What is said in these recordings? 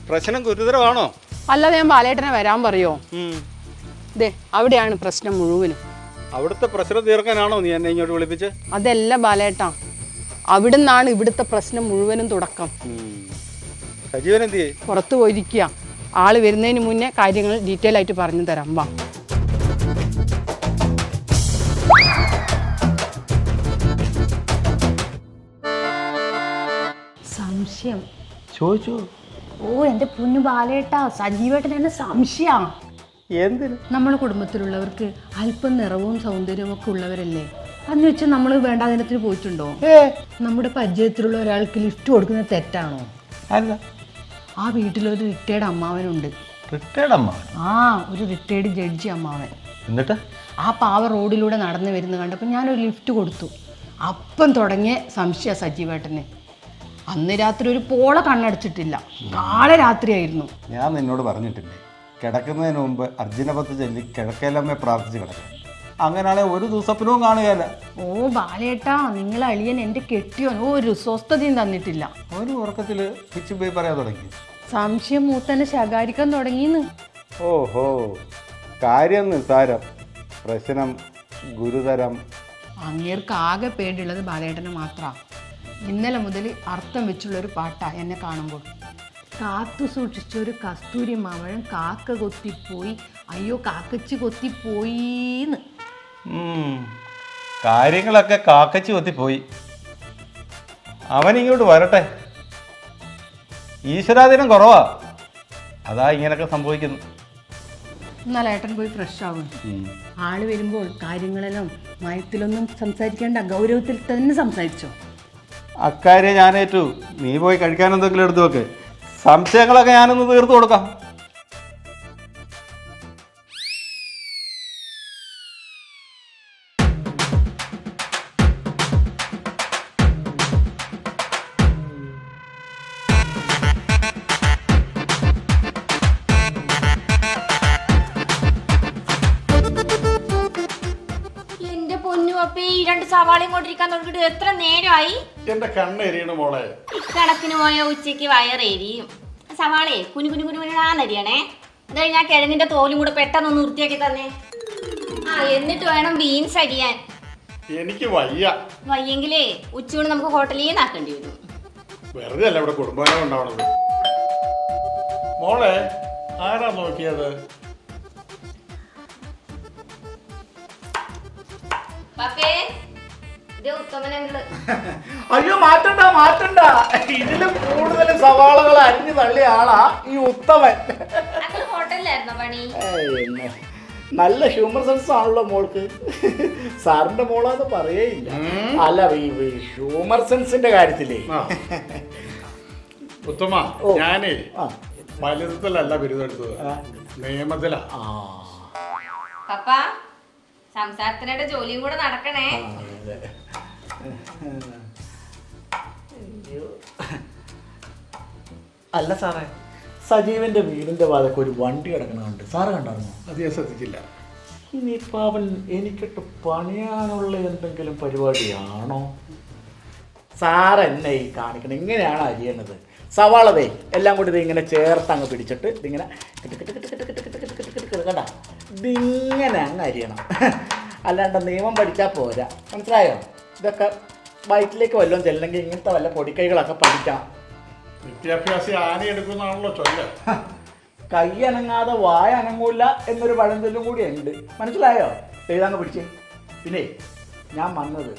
പ്രശ്നം ഗുരുതരമാണോ? അല്ലാതെ ഞാൻ ബാലേട്ടനെ വരാൻ പറയോ? ദേ അവിടെയാണ് പ്രശ്നം മുഴുവനും. അവിടുത്തെ പ്രശ്നം തീർക്കാനാണോ നീ എന്നെ ഇങ്ങോട്ട് വിളിപ്പിച്ച്? അതല്ല ബാലേട്ടാ, അവിടുന്നാണ് ഇവിടുത്തെ പ്രശ്നം മുഴുവനും തുടക്കം. സജീവൻ എന്ത് ചെയ്യും? പുറത്തു പോയിരിക്കുക. ആള് വരുന്നതിന് മുന്നേ കാര്യങ്ങൾ ഡീറ്റെയിൽ ആയിട്ട് പറഞ്ഞു തരാം. വാ. സംശയം ചോദിച്ചു. ഓ എൻ്റെ പൊന്നു ബാലേട്ടാ, സജീവേട്ടൻ എന്നെ സംശയം. എന്തിന്? നമ്മുടെ കുടുംബത്തിലുള്ളവർക്ക് അല്പം നിറവും സൗന്ദര്യവും ഒക്കെ ഉള്ളവരല്ലേ. അന്ന് വെച്ചാൽ നമ്മൾ വേണ്ടാതിനത്തിന് പോയിട്ടുണ്ടോ? നമ്മുടെ പരിചയത്തിലുള്ള ഒരാൾക്ക് ലിഫ്റ്റ് കൊടുക്കുന്നത് തെറ്റാണോ? അല്ല. ആ വീട്ടിലൊരു റിട്ടയർഡ് അമ്മാവനുണ്ട്. റിട്ടയർഡ് അമ്മാവൻ? ആ, ഒരു റിട്ടയർഡ് ജഡ്ജി അമ്മാവൻ. എന്നിട്ട് ആ പാവ റോഡിലൂടെ നടന്നു വരുന്നത് കണ്ടപ്പോൾ ഞാനൊരു ലിഫ്റ്റ് കൊടുത്തു. അപ്പം തുടങ്ങിയ സംശയ സജീവേട്ടന്. അന്ന് രാത്രി ഒരു പോള കണ്ണടച്ചിട്ടില്ല. നാളെ രാത്രിയായിരുന്നു. ഞാൻ നിന്നോട് പറഞ്ഞിട്ടില്ലേ, കിടക്കുന്നതിന് മുമ്പ് അർജുനപത്ത് ചൊല്ലി കിഴക്കേലമ്മയെ പ്രാർത്ഥിച്ച് കിടക്കണം. അങ്ങനെയാണെങ്കിൽ ഒരു ദിവസത്തിനും കാണുകയല്ല. ഓ ബാലേട്ടാ, നിങ്ങൾ അളിയൻ എൻ്റെ കെട്ടിയോൻ ഒരു സ്വസ്ഥതയും തന്നിട്ടില്ല. ഒരു ഉറക്കത്തിൽ പിച്ചും പോയി പറയാൻ തുടങ്ങി. സംശയം മൂത്തന്നെ ശകാരിക്കാൻ തുടങ്ങിന്ന്. ഓഹോ, കാര്യം നിസ്സാരം, പ്രശ്നം ഗുരുതരം. അങ്ങേർക്ക് ആകെ പേടിയുള്ളത് ബാലേട്ടന് മാത്രമാണ്. ഇന്നലെ മുതൽ അർത്ഥം വെച്ചുള്ളൊരു പാട്ടാ എന്നെ കാണുമ്പോൾ. കാത്തു സൂക്ഷിച്ചൊരു കസ്തൂരി മാമ്പഴം കാക്ക കൊത്തിപ്പോയി, അയ്യോ കാക്കച്ചി കൊത്തിപ്പോയിന്ന്. കാര്യങ്ങളൊക്കെ കാക്കച്ചി കൊത്തിപ്പോയി. അവനിങ്ങോട്ട് വരട്ടെ. ഈശ്വരാധീനം കുറവാ, അതാ ഇങ്ങനൊക്കെ സംഭവിക്കുന്നു. എന്നാൽ ഏട്ടൻ പോയി ഫ്രഷ് ആവും. ആള് വരുമ്പോൾ കാര്യങ്ങളെല്ലാം മയത്തിലൊന്നും സംസാരിക്കേണ്ട, ഗൗരവത്തിൽ തന്നെ സംസാരിച്ചോ. അക്കാര്യം ഞാനേറ്റു. നീ പോയി കഴിക്കാൻ എന്തെങ്കിലും എടുത്തു വെക്ക്. സംശയങ്ങളൊക്കെ ഞാനൊന്ന് തീർത്തു കൊടുക്കാം. എന്റെ പൊന്നു അപ്പേ, ഈ രണ്ട് സവാളയും കൊണ്ടിരിക്കാൻ തുടങ്ങിയിട്ട് എത്ര നേരമായി? എന്റെ കണ്ണെരിയണ മോളെ. ഇക്കണക്കിന് പോയ ഉച്ചയ്ക്ക് വയറെരിയും. സവാളയെ കുനു കുനു കുനുകുനാന്നരിയണേ. അത് കഴിഞ്ഞാൽ കിഴങ്ങിന്റെ തോലും കൂടെ പെട്ടെന്നൊന്ന് വൃത്തിയാക്കി തന്നെ. ആ, എന്നിട്ട് വേണം ബീൻസ് അരിയാൻ. എനിക്ക് വയ്യ. വയ്യെങ്കിലേ ഉച്ചയൂണ് നമുക്ക് ഹോട്ടലിൽ നിന്ന് ആക്കേണ്ടി വരും. വെറുതെ അല്ല ഇവിടെ കുടുംബം ഉണ്ടാവണത്. മോളെ ആരാ നോക്കിയത്? അയ്യോ മാറ്റണ്ട മാറ്റണ്ട, ഇതിലും കൂടുതൽ സവാളകൾ അരിഞ്ഞു തള്ളിയ ആളാ ഈ ഉത്തമൻ. ഹോട്ടലിലായിരുന്നോ പണി? നല്ല ഹ്യൂമർ സെൻസ് ആണല്ലോ മോൾക്ക്. സാറിന്റെ മോളാന്ന് പറയേയില്ല. അല്ല ഈ ഹ്യൂമർ സെൻസിന്റെ കാര്യത്തിലേ ഉത്തമ, ഞാനേ ഫലിതത്തിലല്ല ബിരുദെടുത്തത്, നിയമത്തിലാ. പപ്പ, സംസാരത്തിനായിട്ട് ജോലിയും കൂടെ നടക്കണേ. അല്ല സാറേ, സജീവന്റെ വീടിന്റെ ഭാഗത്ത് ഒരു വണ്ടി കിടക്കണുണ്ട്, സാറ് കണ്ടായിരുന്നോ? അത് ഞാൻ ശ്രദ്ധിച്ചില്ല. ഇനിയിപ്പോ അവൻ എനിക്കിട്ട് പണിയാനുള്ള എന്തെങ്കിലും പരിപാടിയാണോ? സാർ എന്നെ ഈ കാണിക്കണം. ഇങ്ങനെയാണ് അരിയണത്. സവാളതേ എല്ലാം കൂടി ഇതിങ്ങനെ ചേർത്ത് അങ്ങ് പിടിച്ചിട്ട് ഇതിങ്ങനെ കണ്ട ഇതിങ്ങനെ അങ്ങ് അരിയണം. അല്ലാണ്ട് നിയമം പഠിച്ചാൽ പോരാ, മനസ്സിലായോ? ഇതൊക്കെ വയറ്റിലേക്ക് വല്ലതും ചെല്ലെങ്കിൽ ഇങ്ങനത്തെ വല്ല പൊടിക്കൈകളൊക്കെ പഠിക്കണം. വിദ്യാഭ്യാസം ആന എടുക്കുന്നാണല്ലോ ചൊല്ല. കൈ അനങ്ങാതെ വായ അനങ്ങൂല എന്നൊരു പഴഞ്ചൊല്ലും കൂടി ഉണ്ട്, മനസ്സിലായോ? എഴുതാങ്ങ് പിടിച്ച്. പിന്നെ ഞാൻ വന്നത്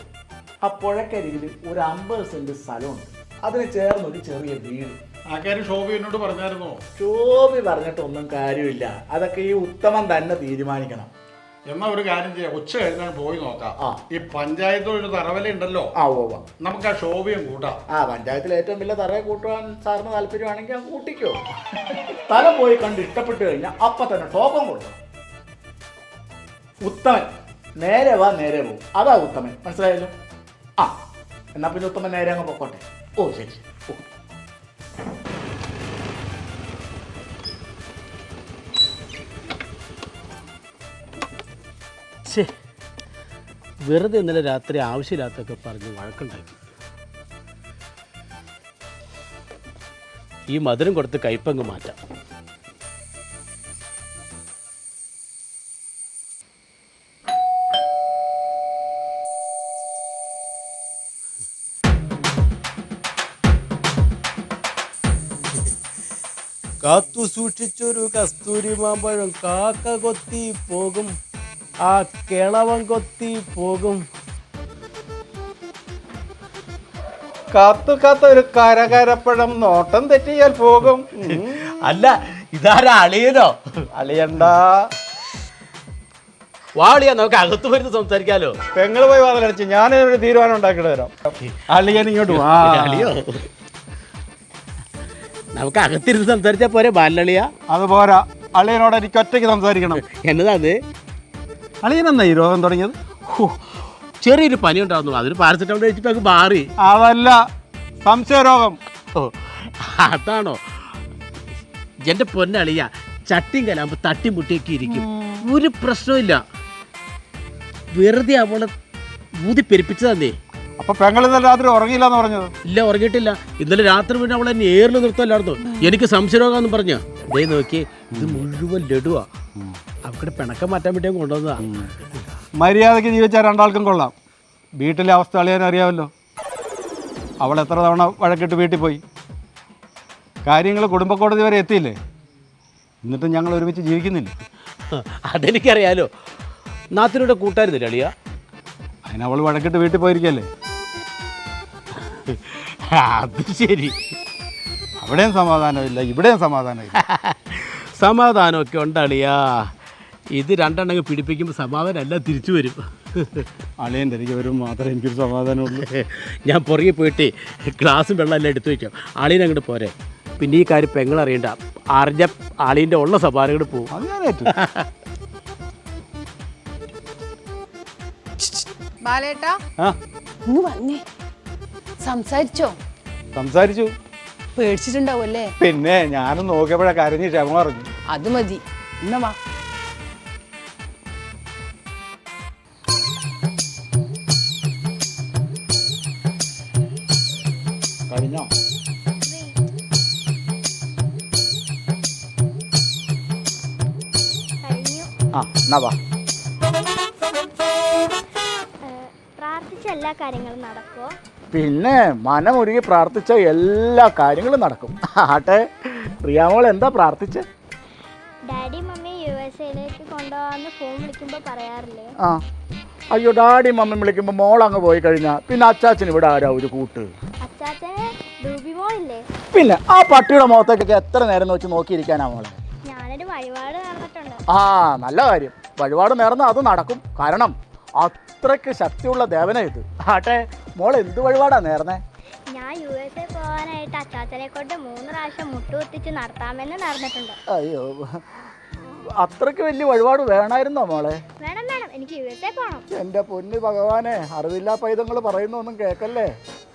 ആ പുഴക്കരിയിൽ ഒരു 50 സെന്റ് സ്ഥലമുണ്ട്, അതിന് ചേർന്നൊരു ചെറിയ വീട്. ആ കാര്യം ശോഭി എന്നോട് പറഞ്ഞായിരുന്നോ? ശോഭി പറഞ്ഞിട്ടൊന്നും കാര്യമില്ല, അതൊക്കെ ഈ ഉത്തമൻ തന്നെ തീരുമാനിക്കണം. എന്നാ ഒരു കാര്യം ചെയ്യാം, ഉച്ച കഴിഞ്ഞാൽ പോയി നോക്കാം. ഈ പഞ്ചായത്ത് ഒരു തറവല ഉണ്ടല്ലോ, നമുക്ക് ആ ശോഭയും കൂട്ടാം. പഞ്ചായത്തിൽ ഏറ്റവും വലിയ തറയെ കൂട്ടുവാൻ സാറിന് താല്പര്യമാണെങ്കിൽ ആ കൂട്ടിക്കോ. സ്ഥലം പോയി കണ്ട് ഇഷ്ടപ്പെട്ട് കഴിഞ്ഞാൽ അപ്പൊ തന്നെ ടോക്കൺ കൊടുക്കണം. ഉത്തമൻ നേരെ വാ നേരെ പോകും, അതാ ഉത്തമൻ, മനസ്സിലായല്ലോ? എന്നാ പിന്നെ ഉത്തമൻ നേരെ അങ്ങ് പൊക്കോട്ടെ. ഓ ശരി. വെറുതെ ഇന്നലെ രാത്രി ആവശ്യമില്ലാത്തൊക്കെ പറഞ്ഞ് വഴക്കുണ്ടാക്കി. ഈ മധുരം കൊടുത്ത് കയ്പങ്ങ് മാറ്റാം. കാത്തു സൂക്ഷിച്ചൊരു കസ്തൂരി മാമ്പഴം കാക്ക കൊത്തി പോകും, ആ കിളവൻ കൊത്തി പോകും. കാത്തു കാത്ത ഒരു കരകരപ്പഴം നോട്ടം തെറ്റിയാൽ പോകും. അല്ല, ഇതാരാ അളിയനോ? അളിയണ്ടാ, വാളിയാ, നമുക്ക് അകത്ത് വരുന്ന സംസാരിക്കാലോ. പെങ്ങള് പോയി വാതിലടിച്ച് ഞാനൊരു തീരുമാനം ഉണ്ടാക്കിയിട്ട് വരാം. അളിയൻ ഇങ്ങോട്ട് വാ. അളിയോ, നമുക്ക് അകത്തിരുന്ന് സംസാരിച്ചാ പോരെ ബാലളിയാ? അത് പോരാ, അളിയനോട് എനിക്ക് ഒറ്റയ്ക്ക് സംസാരിക്കണം. എന്നതാത്? അളിയനെന്നാ ഈ രോഗം തുടങ്ങിയത്? ചെറിയൊരു പനി ഉണ്ടായിരുന്നു, അതിന് പാരസെറ്റമോൾ കഴിച്ചിട്ട് അങ്ങ് മാറി. അതല്ല, സംശയരോഗം. ഓ, അതാണോ? എൻ്റെ പൊന്നളിയ, ചട്ടിയും കലാകുമ്പോൾ തട്ടിയും മുട്ടിയൊക്കെ ഇരിക്കും, ഒരു പ്രശ്നമില്ല. വെറുതെ അവളെ ഊതി പെരുപ്പിച്ചു തന്നേ. അപ്പൊ പെങ്ങൾ ഇന്നലെ രാത്രി ഉറങ്ങിയില്ലെന്ന് പറഞ്ഞത്? ഇല്ല, ഉറങ്ങിയിട്ടില്ല. ഇന്നലെ രാത്രി പിന്നെ അവളെ നേരിൽ നിർത്തല്ലായിരുന്നു. എനിക്ക് സംശയരോഗമെന്ന് പറഞ്ഞ ദേ നോക്കി, ഇത് മുഴുവൻ ലഡുവാ. അവക്കടെ പിണക്കം മാറ്റാൻ വേണ്ടി കൊണ്ടുവന്നതാ. മര്യാദയ്ക്ക് ജീവിച്ചാൽ രണ്ടാൾക്കും കൊള്ളാം. വീട്ടിലെ അവസ്ഥ അളിയാൻ അറിയാമല്ലോ. അവൾ എത്ര തവണ വഴക്കിട്ട് വീട്ടിൽ പോയി. കാര്യങ്ങൾ കുടുംബ കോടതി വരെ എത്തിയില്ലേ? എന്നിട്ടും ഞങ്ങൾ ഒരുമിച്ച് ജീവിക്കുന്നില്ല. അതെനിക്കറിയാലോ. നാത്തിനോട് കൂട്ടായിരുന്നില്ല അളിയ? അതിനവൾ വഴക്കിട്ട് വീട്ടിൽ പോയിരിക്കല്ലേ. അത് ശരി. അവിടെയും സമാധാനമില്ല, ഇവിടെയും സമാധാനമില്ല. സമാധാനമൊക്കെ ഉണ്ടളിയാ. ഇത് രണ്ടെണ്ണം പിടിപ്പിക്കുമ്പോൾ സമാധാനം എല്ലാം തിരിച്ചു വരും. അളിയൻ്റെ എനിക്ക് വരും മാത്രമേ എനിക്കൊരു സമാധാനമുള്ളൂ. ഞാൻ പുറകെ പോയിട്ട് ഗ്ലാസും വെള്ളം എല്ലാം എടുത്തു വയ്ക്കാം. ആളീനെ അങ്ങോട്ട് പോരെ. പിന്നെ ഈ കാര്യം പെങ്ങളറിയണ്ട. അറിഞ്ഞ ആളീൻ്റെ ഉള്ള സ്വഭാവം കൂടെ പോകും. അത് ഞാൻ ഏറ്റു. ബാലേട്ടാ, ആ, ഇന്ന് വന്നേ. സംസാരിച്ചോ? സംസാരിച്ചു. പേടിച്ചിട്ടുണ്ടാവുമല്ലേ? പിന്നെ ഞാനും നോക്കിയപ്പോഴാ കരഞ്ഞ് ക്ഷമ പറഞ്ഞു. അത് മതി. എന്നാ വാ. കഴിഞ്ഞോ? ആ, എന്നാ വാ. പ്രാർത്ഥിച്ച എല്ലാ കാര്യങ്ങളും നടക്കുമോ? പിന്നെ മനമൊരുങ്ങി പ്രാർത്ഥിച്ച എല്ലാ കാര്യങ്ങളും നടക്കും. ആട്ടെ, പ്രിയാമോൾ എന്താ പ്രാർത്ഥിച്ച്? ഡാഡി മമ്മി USA കൊണ്ടുപോകാന്ന് ഫോൺ വിളിക്കുമ്പോൾ പറയാറില്ലേ? ആ, അയ്യോ, ഡാഡി മമ്മി വിളിക്കുമ്പോൾ മോൾ അങ്ങ് പോയി കഴിഞ്ഞാൽ പിന്നെ അച്ചാച്ചന് ഇവിടെ ആരാ ഒരു കൂട്ട്? അച്ചാച്ചന് ഡൂബി മോളില്ലേ? പിന്നെ ആ പട്ടിയുടെ മുഖത്തേക്കൊക്കെ എത്ര നേരം വെച്ച് നോക്കിയിരിക്കാനാ മോളെ? ഞാനൊരു വഴിപാട് നടന്നിട്ടുണ്ട്. ആ, നല്ല കാര്യം. വഴിപാട് നേർന്ന് അത് നടക്കും. കാരണം അത്രയ്ക്ക് ശക്തിയുള്ള ദേവന ഇത്. ആട്ടെ, മോൾ എന്ത് വഴിപാടാ നേർന്നേ? ഞാൻ USA പോകാനായിട്ട് അച്ചാച്ചനെ കൊണ്ട് 3 പ്രാവശ്യം മുട്ടുകുത്തിച്ച് നടത്താമെന്ന് നടന്നിട്ടുണ്ട്. അയ്യോ, അത്രയ്ക്ക് വലിയ വഴിപാട് വേണമായിരുന്നോ മോളെ? വേണം വേണം, എനിക്ക് USA പോകണം. എൻ്റെ പൊന്ന് ഭഗവാനെ, അറിവില്ലാ പൈതങ്ങൾ പറയുന്നൊന്നും കേൾക്കല്ലേ.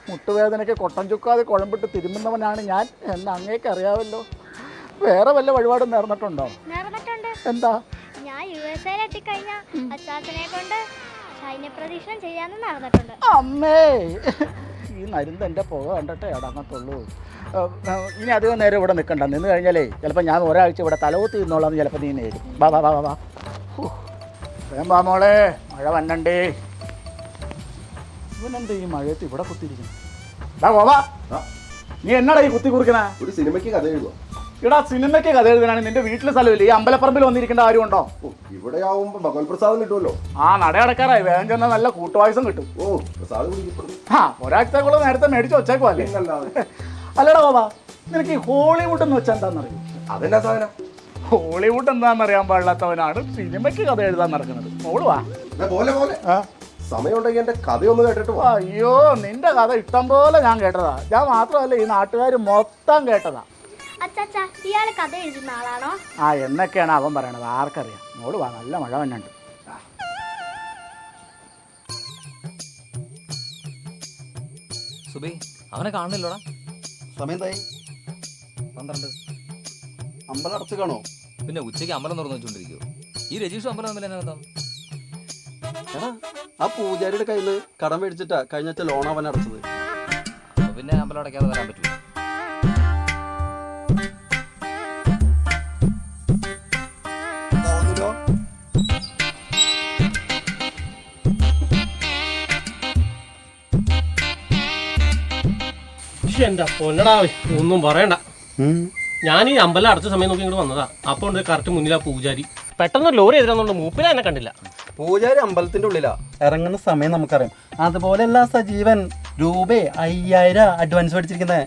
മുട്ടുവേദനയ്ക്ക് കൊട്ടൻ ചുക്കാതെ കുഴമ്പിട്ട് തിരുമുന്നവനാണ് ഞാൻ എന്ന് അങ്ങേക്ക് അറിയാമല്ലോ. വേറെ വല്ല വഴിപാടും നേർന്നിട്ടുണ്ടോ? നടന്നിട്ടുണ്ട്. എന്താ? ഞാൻ USA എത്തിക്കഴിഞ്ഞാൽ അച്ചാച്ചനെ കൊണ്ട് സൈന്യപ്രദക്ഷിണം ചെയ്യാമെന്ന് നടന്നിട്ടുണ്ട്. അമ്മേ, ഈ നരുന്ന് എൻ്റെ പുക കണ്ടിട്ടേ അടങ്ങത്തുള്ളൂ. ഇനി അധികം നേരം ഇവിടെ നിൽക്കണ്ട. നിന്ന് കഴിഞ്ഞാലേ ചിലപ്പോൾ ഞാൻ ഒരാഴ്ച ഇവിടെ തലകുത്തി നിന്നോളാന്ന് ചിലപ്പോൾ നീ നേരും. വാ വാ വാ വാ. വേം വാ മോളെ, മഴ വന്നണ്ടേ. ഇവനെന്താ ഈ മഴയത്ത് ഇവിടെ കുത്തിയിരിക്കുന്നു? വാ, നീ എന്നാടാ ഈ കുത്തി കുറിക്കണ? ഒരു സിനിമയ്ക്ക് കഥ എഴുതുക. ഇടാ, സിനിമയ്ക്ക് കഥ എഴുതാനാണ് നിന്റെ വീട്ടിലെ സ്ഥലമില്ല. ഈ അമ്പലപ്പറമ്പിൽ വന്നിരിക്കേണ്ട കാര്യമുണ്ടോ? ഇവിടെ ആവുമ്പോ ഭഗവത് പ്രസാദം കിട്ടുമല്ലോ. ആ, നടയടക്കാറായി. വേഗം ചെന്നാൽ നല്ല കൂട്ടുവായസം കിട്ടും. ഓ, പ്രസാദം കുടിക്കപ്പെടും. ആ, ഒരാഴ്ചക്കുള്ള നേരത്തെ മേടിച്ച് വെച്ചേക്കോ അല്ലേ? അല്ലടാ ബാബാ, നിനക്ക് ഈ ഹോളിവുഡ് എന്ന് വെച്ചാൽ എന്താണെന്നറിയും? അതെന്നാ സാധനം? ഹോളിവുഡ് എന്താണെന്നറിയാൻ പാടില്ലാത്തവനാണ് സിനിമയ്ക്ക് കഥ എഴുതാൻ നടക്കുന്നത്. മോള് വാ. പോലെ പോലെ സമയം ഉണ്ടെങ്കിൽ എന്റെ കഥയൊന്ന് കേട്ടിട്ട് വാ. അയ്യോ, നിന്റെ കഥ ഇഷ്ടം പോലെ ഞാൻ കേട്ടതാ. ഞാൻ മാത്രമല്ല, ഈ നാട്ടുകാർ മൊത്തം കേട്ടതാ. അച്ചാച്ചാ, ഇയാൾ കഥ എഴുതുന്ന ആളാണോ? ആ, എന്നൊക്കെയാണ് അവൻ പറയണത്, ആർക്കറിയാം. മോള് വാ, നല്ല മഴ വന്നുണ്ട്. സുബി, അവനെ കാണുന്നില്ലോടാ. സമയം തായി 12. അമ്പലം അടച്ചു കാണോ? പിന്നെ ഉച്ചയ്ക്ക് അമ്പലം തുറന്നു വെച്ചോണ്ടിരിക്കുവോ? ഈ രജീഷും അമ്പലം തമ്മിൽ എന്നാ ബന്ധം? എടാ, ആ പൂജാരിയുടെ കയ്യിൽ നിന്ന് കടം മേടിച്ചിട്ടാ കഴിഞ്ഞ ലോൺ അവൻ അടച്ചത്. അപ്പൊ പിന്നെ അമ്പലം അടയ്ക്കാതെ വരാൻ പറ്റൂ. എന്റെ പൊന്നടാ, ഒന്നും പറയണ്ട. ഞാൻ ഈ അമ്പലം അടച്ച സമയം നോക്കി ഇങ്ങോട്ട് വന്നതാ. അപ്പൊ ഉണ്ട് കറക്റ്റ് മുന്നിലാ പൂജാരി. പെട്ടെന്ന് ലോറി എതിരാന്നുണ്ട്, മൂപ്പിനെ എന്നെ കണ്ടില്ല. പൂജാരി അമ്പലത്തിന്റെ ഉള്ളിലാ, ഇറങ്ങുന്ന സമയം നമുക്കറിയാം. അതുപോലെയല്ല സജീവൻ രൂപ 5000 അഡ്വാൻസ് മേടിച്ചിരിക്കുന്നത്.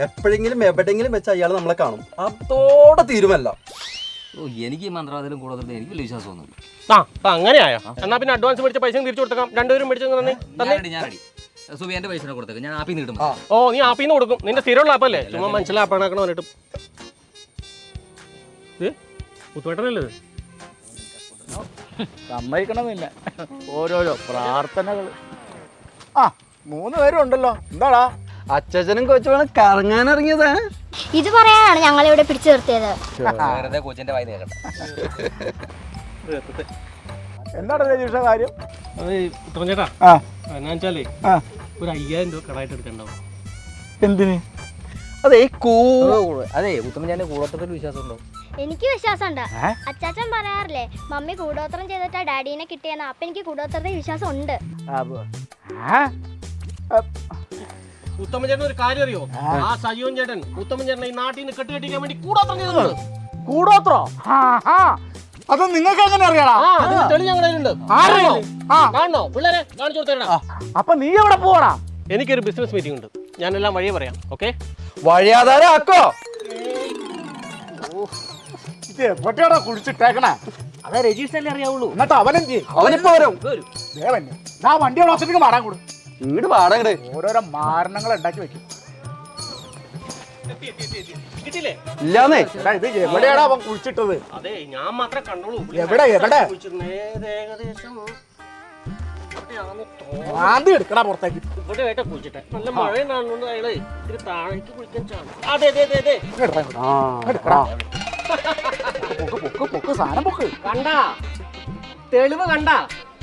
എപ്പോഴെങ്കിലും എവിടെയെങ്കിലും വെച്ച് അയാൾ നമ്മളെ കാണും, അതോടെ തീരുമല്ല. ഓ, എനിക്ക് ഈ മന്ത്രവാദത്തിലും കൂടുതലും എനിക്ക് വലിയ വിശ്വാസമൊന്നുമില്ല. ആ അങ്ങനെയായോ? എന്നാ പിന്നെ അഡ്വാൻസ് മേടിച്ച പൈസ തിരിച്ചു കൊടുത്തേക്കാം. രണ്ടുപേരും മേടിച്ചു ഞാൻ റെഡി. സുബി എന്റെ പൈസ കൊടുത്തേക്ക്, ഞാൻ ആപ്പിൽ നിന്ന് ഇടും. ഓ, നീ ആപ്പിന്ന് കൊടുക്കും. നിന്റെ സ്ഥിരമുള്ള ആപ്പല്ലേ? ചുമ്മാ മനസ്സിലാ ആപ്പാണാക്കണ പറഞ്ഞിട്ട്. പുത്തുവേട്ടനല്ലേ ഇത്? സമ്മതിക്കണമെന്നില്ല, ഓരോരോ പ്രാർത്ഥനകൾ. ആ 3 പേരും ഉണ്ടല്ലോ, എന്താടാ? അച്ഛനും കൊച്ചുവേണം കറങ്ങാൻ ഇറങ്ങിയതാ. ഇത് പറയാനാണ് ഞങ്ങൾ ഇവിടെ പിടിച്ചു നിർത്തിയത്. വെറുതെ കൊച്ചിന്റെ വായി നേക്കട്ടെ. എന്താണ് രജീഷ കാര്യം? അത് ഉത്തമൻ ആ എന്നാ വെച്ചാലേ ആ ഒരു 5000 രൂപ കടായിട്ട് എടുക്കണ്ടാവും. എന്തിന്? അതെ അതെ, ഉത്തമൻ കൂടോത്രത്തിൽ വിശ്വാസം ഉണ്ടോ? എനിക്ക് വിശ്വാസമുണ്ട്. അച്ചാച്ചൻ പറയാറില്ലേ മമ്മി കൂടോത്രം ചെയ്തിട്ടാ ഡാഡീനെ കിട്ടിയെന്ന്. അപ്പൊ എനിക്ക് കൂടോത്രത്തിൽ വിശ്വാസം ഉണ്ട്. ഉത്തമൻ ചേട്ടൻ ഒരു കാര്യം അറിയോ? ആ സജീവൻ ചേട്ടൻ ഉത്തമൻ ചേട്ടൻ ഈ നാട്ടിൽ നിന്ന് കെട്ടിക്കാൻ വേണ്ടി കൂടോത്രം ചെയ്തിട്ടുണ്ട്. കൂടോത്രോ? അത് നിങ്ങൾക്ക് എങ്ങനെ അറിയാടാ? തെളി ഞങ്ങളുണ്ട്. കാണണോ? പിള്ളേരെ കാണിച്ചു കൊടുത്തേടാ. അപ്പൊ നീ എവിടെ പോവാടാ? എനിക്കൊരു ബിസിനസ് മീറ്റിംഗ് ഉണ്ട്, ഞാനെല്ലാം വഴിയെ പറയാം. ഓക്കെ, വഴിയാധാരോ? ഇത് എവിടെയാടാ കുഴിച്ചിട്ടേക്കണേ? അതെ, രജിസ്റ്ററിലേ അറിയാവുള്ളൂ. എന്നിട്ട് അവനെന്ത് ചെയ്യും? അവനിപ്പോ വരും. വണ്ടിയുടെ ഓപ്ഷനിലേക്ക് മാറാൻ കൂടും. ഇങ്ങോട്ട് പാടങ്ങട്. ഓരോരോ മാരണങ്ങൾ ഉണ്ടാക്കി വെക്കും. കിട്ടിയില്ലേ? ഇല്ലാന്നേ. ഇത് എവിടെയാടാ അവൻ കുഴിച്ചിട്ടത്? അതെ, ഞാൻ മാത്രമേ കണ്ടോളൂ. എവിടെ എവിടെ? ഏകദേശം ആന്തി എടുക്കടാ പുറത്തേക്ക്. ഇവിടെ ആയിട്ടാ കുളിച്ചിട്ടെ. നല്ല മഴ ഉണ്ടാകുന്നുണ്ട്. അയാളെ ഇത്തിരി താഴേക്ക് കുളിക്കാൻ ചാൻസ്. അതെ അതെ അതെ അതെ. എടുക്കടാ. പൊക്ക് സാധനം പൊക്ക്. കണ്ടാ? തെളിവ് കണ്ടാ?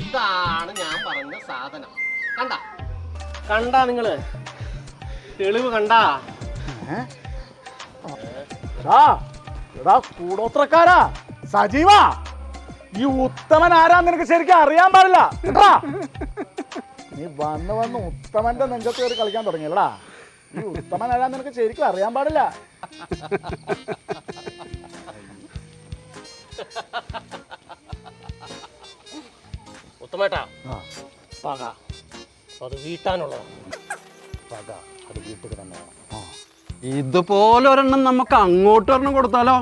ഇതാണ് ഞാൻ പറഞ്ഞ സാധനം. കണ്ടാ? കണ്ടാ നിങ്ങള്? തെളിവ് കണ്ടാ? എടാ കൂടോത്രക്കാരാ, സജീവാ, ഈ ഉത്തമൻ ആരാന്ന് നിനക്ക് ശരിക്കും അറിയാൻ പാടില്ല കേട്ടാ. നീ വന്ന് ഉത്തമന്റെ നെഞ്ചത്ത് കയറി കളിക്കാൻ തുടങ്ങിയല്ലടാ. ഈ ഉത്തമൻ ആരാന്ന് നിനക്ക് ശരിക്കും അറിയാൻ പാടില്ല. ഉത്തമേട്ടാ, പക അത് വീട്ടാനുള്ളതാണ്. പക അത് വീട്ടിൽ തന്നെ. ഇതുപോലെ ഒരെണ്ണം നമുക്ക് അങ്ങോട്ട് ഒരെണ്ണം കൊടുത്താലോ?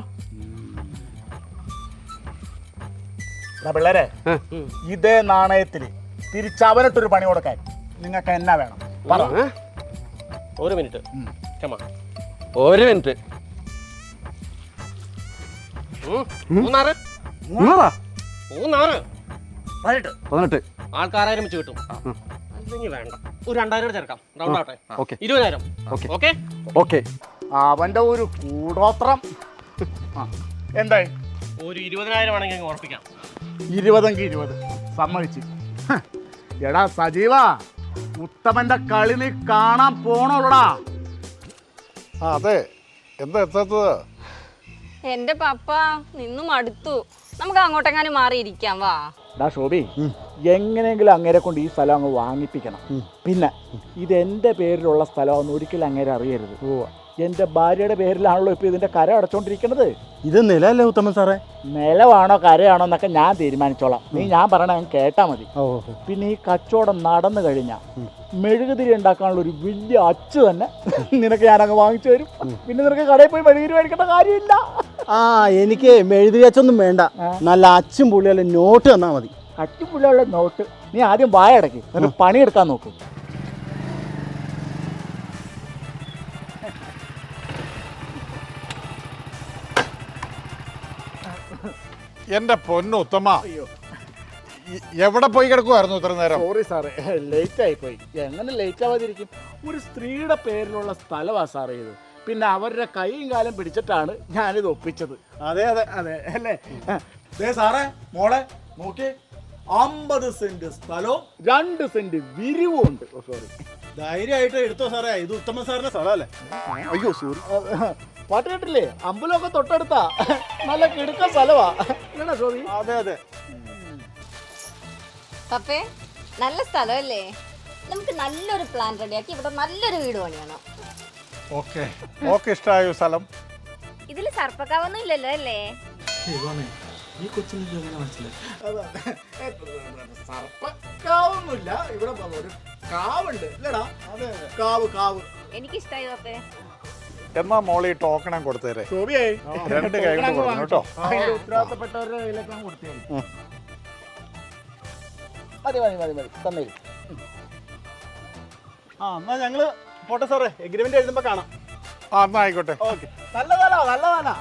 പിള്ളേരെ, ഇതേ നാണയത്തിന് തിരിച്ചവനിട്ടൊരു പണി കൊടുക്കാൻ നിങ്ങൾക്ക് എന്നാ വേണം? ഒരു മിനിറ്റ് ക്ഷമ. ഒരു മിനിറ്റ്. 3 18 ആൾക്കാരായിരം വെച്ച് കിട്ടും. അല്ലെങ്കിൽ വേണ്ട, ഒരു 2000 ചേർക്കാം. റൗണ്ട് ആവട്ടെ. ഓക്കെ 20000. Okay okay. അവന്റെ ഒരു കൂടോത്രം എന്തായി? ഒരു 20000 ആണെങ്കിൽ ഉറപ്പിക്കാം. 20 സമ്മതിച്ച്. എടാ സജീവ, ഉത്തമന്റെ കളി നീ കാണാൻ പോണോടാ. അതെ, എന്താ എത്താത്തത്? എന്റെ പപ്പ നിന്നും അടുത്തു. നമുക്ക് അങ്ങോട്ടെങ്ങാനും മാറിയിരിക്കാം. വാ ഷോബി, എങ്ങനെയെങ്കിലും അങ്ങേരെ കൊണ്ട് ഈ സ്ഥലം അങ്ങ് വാങ്ങിപ്പിക്കണം. പിന്നെ ഇത് എൻ്റെ പേരിലുള്ള സ്ഥലമാണെന്ന് ഒരിക്കലും അങ്ങേരെ അറിയരുത്. എൻ്റെ ഭാര്യയുടെ പേരിലാണല്ലോ ഇപ്പോൾ ഇതിൻ്റെ കര അടച്ചോണ്ടിരിക്കുന്നത്. ഇത് നിലല്ലേ ഉത്തമൻ സാറേ? നിലമാണോ കരയാണോ എന്നൊക്കെ ഞാൻ തീരുമാനിച്ചോളാം. നീ ഞാൻ പറയണ ഞാൻ കേട്ടാ മതി. പിന്നെ ഈ കച്ചവടം നടന്നു കഴിഞ്ഞാൽ മെഴുകുതിരി ഉണ്ടാക്കാനുള്ള ഒരു വലിയ അച്ച് തന്നെ നിനക്ക് ഞാനങ്ങ് വാങ്ങിച്ചു തരും. പിന്നെ നിനക്ക് കടയിൽ പോയി മെഴുകുതിരി മേടിക്കേണ്ട കാര്യമില്ല. എനിക്ക് മെഴുകുതിരി അച്ചൊന്നും വേണ്ട, നല്ല അച്ചും പുള്ളിയല്ല നോട്ട് തന്നാൽ മതി. അച്ചും പുള്ളിയുള്ള നോട്ട്? നീ ആദ്യം വായ അടക്കി എന്നിട്ട് പണിയെടുക്കാൻ നോക്കും. എന്റെ പൊന്നു ഉത്തമ, എവിടെ പോയി കിടക്കുമായിരുന്നു ഇത്ര നേരം? സോറി സാറേ, ലേറ്റ് ആയിപ്പോയി. എങ്ങനെ ലേറ്റ് ആവാതിരിക്കും? ഒരു സ്ത്രീയുടെ പേരിലുള്ള സ്ഥലമാണ് സാറേ ഇത്. പിന്നെ അവരുടെ കൈയും കാലം പിടിച്ചിട്ടാണ് ഞാനിത് ഒപ്പിച്ചത്. അതെ അതെ അതെ അല്ലേ? സാറേ, മോളെ നോക്കി, 50 സെന്റ് സ്ഥലവും 2 സെന്റ് വിരിവും ഉണ്ട്. സോറി, ധൈര്യമായിട്ട് എടുത്തോ സാറേ, ഇത് ഉത്തമ സാറിന്റെ സ്ഥലമല്ലേ? അയ്യോ സോറി. പാട്ട് കേട്ടില്ലേ? അമ്പലമൊക്കെ തൊട്ടടുത്താ. നല്ല കിടുക്ക സ്ഥലവാ. ഇല്ലടാ സോറി. അതെ അതെ. പപ്പേ, നല്ല സ്ഥലമല്ലേ? നമുക്ക് നല്ലൊരു പ്ലാൻ റെഡിയാക്കി ഇവിടെ നല്ലൊരു വീട് പണിയണം. ഓക്കെ ഓക്കെ, ഇഷ്ടമായോ സ്ഥലം? ഇതിൽ സർപ്പക്കാവൊന്നും ഇല്ലല്ലോ അല്ലേ? ഈ കൊച്ചിന് എങ്ങനെ മനസ്സിലായി? സർപ്പക്കാവൊന്നുമില്ല, ഇവിടെ ഒരു കാവുണ്ട്. ഇല്ലടാ, കാവ് കാവ്. എനിക്കിഷ്ടായി പപ്പേ. എന്നാ മോളി ടോക്കണെ കൊടുത്തേരെ. ശോഭിയായി 2 കൈ കൊണ്ട് കൊടുക്കണം കേട്ടോ. അതിന്റെ ഉത്തരവാദിത്തപ്പെട്ടവരുടെ കയ്യിലേക്ക് ഞാൻ കൊടുത്തേ. മതി മതി മതി മതി തന്നെ. ആ എന്നാ ഞങ്ങള് പോട്ടെ സാറേ, എഗ്രിമെന്റ് എഴുതുമ്പോ കാണാം. ആ എന്നാ ആയിക്കോട്ടെ. ഓക്കെ. നല്ലതാണോ? നല്ലതാണോ?